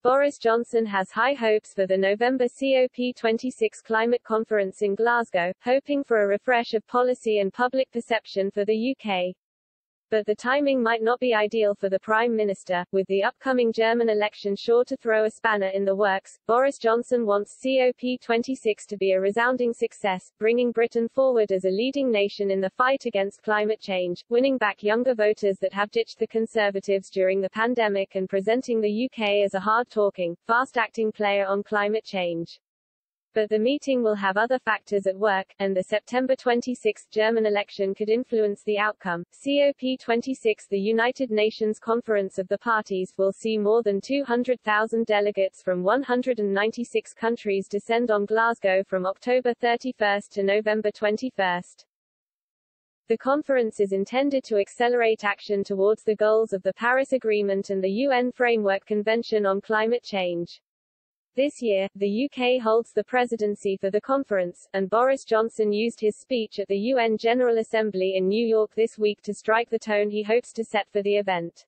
Boris Johnson has high hopes for the November COP26 climate conference in Glasgow, hoping for a refresh of policy and public perception for the UK. But the timing might not be ideal for the Prime Minister, with the upcoming German election sure to throw a spanner in the works. Boris Johnson wants COP26 to be a resounding success, bringing Britain forward as a leading nation in the fight against climate change, winning back younger voters that have ditched the Conservatives during the pandemic and presenting the UK as a hard-talking, fast-acting player on climate change. But the meeting will have other factors at work, and the September 26 German election could influence the outcome. COP26, the United Nations Conference of the Parties, will see more than 200,000 delegates from 196 countries descend on Glasgow from October 31 to November 21. The conference is intended to accelerate action towards the goals of the Paris Agreement and the UN Framework Convention on Climate Change. This year, the UK holds the presidency for the conference, and Boris Johnson used his speech at the UN General Assembly in New York this week to strike the tone he hopes to set for the event.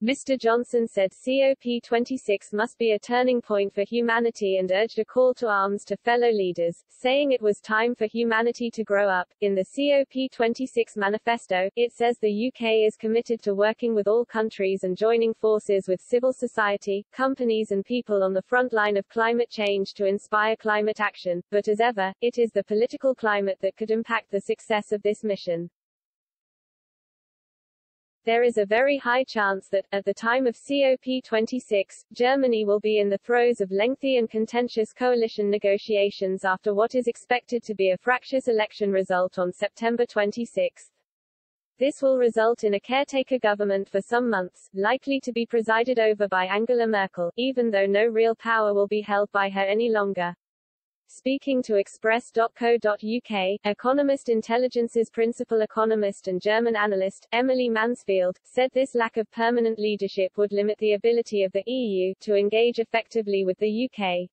Mr. Johnson said COP26 must be a turning point for humanity and urged a call to arms to fellow leaders, saying it was time for humanity to grow up. In the COP26 manifesto, it says the UK is committed to working with all countries and joining forces with civil society, companies and people on the front line of climate change to inspire climate action, but as ever, it is the political climate that could impact the success of this mission. There is a very high chance that, at the time of COP26, Germany will be in the throes of lengthy and contentious coalition negotiations after what is expected to be a fractious election result on September 26. This will result in a caretaker government for some months, likely to be presided over by Angela Merkel, even though no real power will be held by her any longer. Speaking to Express.co.uk, Economist Intelligence's principal economist and German analyst, Emily Mansfield, said this lack of permanent leadership would limit the ability of the EU to engage effectively with the UK.